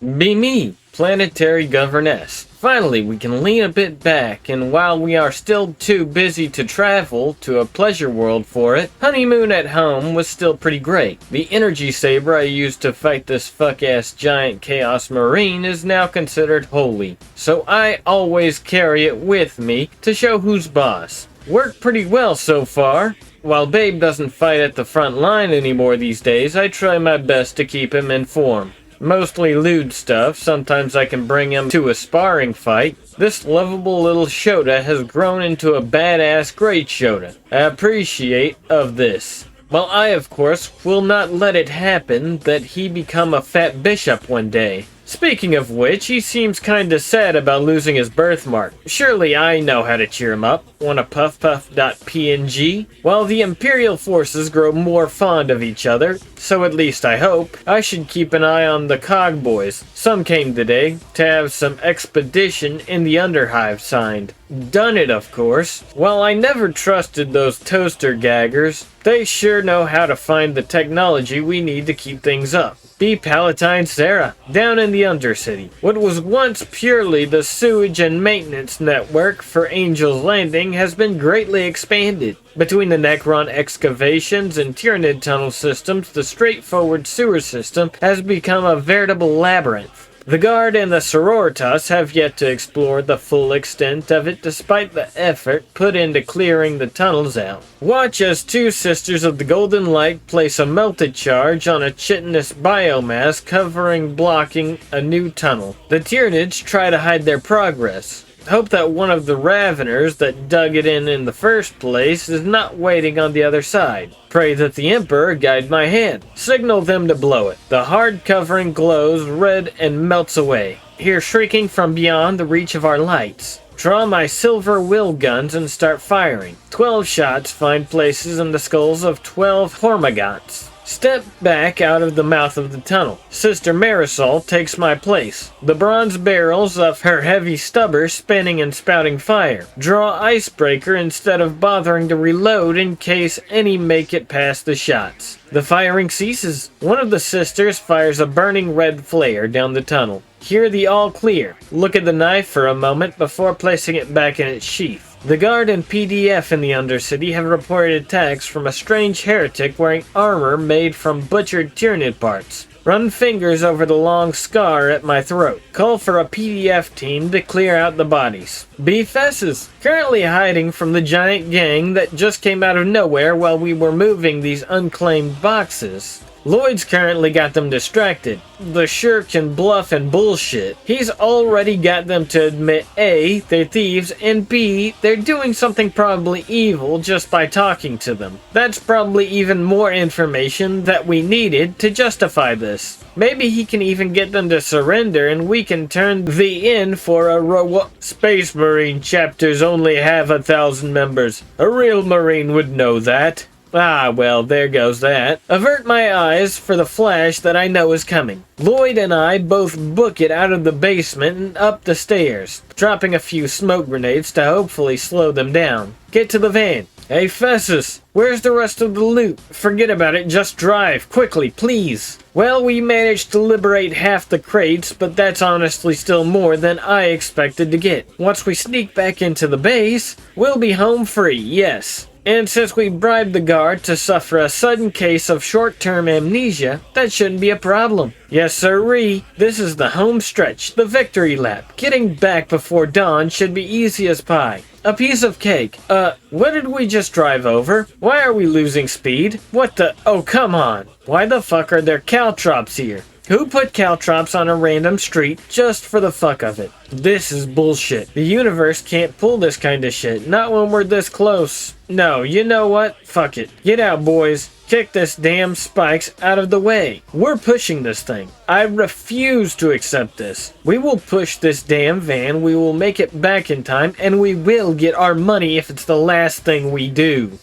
Be me, planetary governess. Finally, we can lean a bit back, and while we are still too busy to travel to a pleasure world for it, honeymoon at home was still pretty great. The energy saber I used to fight this fuck-ass giant chaos marine is now considered holy, so I always carry it with me to show who's boss. Worked pretty well so far. While Babe doesn't fight at the front line anymore these days, I try my best to keep him in form. Mostly lewd stuff, sometimes I can bring him to a sparring fight. This lovable little Shota has grown into a badass great Shota. I appreciate of this. While I, of course, will not let it happen that he become a fat bishop one day. Speaking of which, he seems kinda sad about losing his birthmark. Surely I know how to cheer him up. Wanna puff.png? While the Imperial forces grow more fond of each other, so at least I hope, I should keep an eye on the Cog boys. Some came today to have some expedition in the Underhive signed. Done it, of course. While I never trusted those toaster gaggers, they sure know how to find the technology we need to keep things up. Be Palatine Sarah, down in the Undercity. What was once purely the sewage and maintenance network for Angel's Landing has been greatly expanded. Between the Necron excavations and Tyranid tunnel systems, the straightforward sewer system has become a veritable labyrinth. The Guard and the Sororitas have yet to explore the full extent of it despite the effort put into clearing the tunnels out. Watch as two Sisters of the Golden Light place a melted charge on a chitinous biomass blocking a new tunnel. The Tyranids try to hide their progress. Hope that one of the Raveners that dug it in the first place is not waiting on the other side. Pray that the Emperor guide my hand. Signal them to blow it. The hard covering glows red and melts away. Hear shrieking from beyond the reach of our lights. Draw my silver will guns and start firing. 12 shots find places in the skulls of 12 Hormagaunts. Step back out of the mouth of the tunnel. Sister Marisol takes my place. The bronze barrels of her heavy stubber spinning and spouting fire. Draw icebreaker instead of bothering to reload in case any make it past the shots. The firing ceases. One of the sisters fires a burning red flare down the tunnel. Hear the all clear. Look at the knife for a moment before placing it back in its sheath. The Guard and PDF in the Undercity have reported attacks from a strange heretic wearing armor made from butchered Tyranid parts. Run fingers over the long scar at my throat. Call for a PDF team to clear out the bodies. B. Fesses, currently hiding from the giant gang that just came out of nowhere while we were moving these unclaimed boxes. Lloyd's currently got them distracted. The Shirk can bluff and bullshit. He's already got them to admit A, they're thieves, and B, they're doing something probably evil just by talking to them. That's probably even more information that we needed to justify this. Maybe he can even get them to surrender and we can turn the inn for a Space Marine chapters only have 1,000 members. A real Marine would know that. Ah, well, there goes that. Avert my eyes for the flash that I know is coming. Lloyd and I both book it out of the basement and up the stairs, dropping a few smoke grenades to hopefully slow them down. Get to the van. Hey, Fessus, where's the rest of the loot? Forget about it, just drive, quickly, please. Well, we managed to liberate half the crates, but that's honestly still more than I expected to get. Once we sneak back into the base, we'll be home free, yes. And since we bribed the Guard to suffer a sudden case of short-term amnesia, that shouldn't be a problem. Yes, sirree. This is the home stretch, the victory lap. Getting back before dawn should be easy as pie. A piece of cake. What did we just drive over? Why are we losing speed? What the? Oh, come on. Why the fuck are there caltrops here? Who put caltrops on a random street just for the fuck of it? This is bullshit. The universe can't pull this kind of shit. Not when we're this close. No, you know what? Fuck it. Get out, boys. Kick this damn spikes out of the way. We're pushing this thing. I refuse to accept this. We will push this damn van, we will make it back in time, and we will get our money if it's the last thing we do.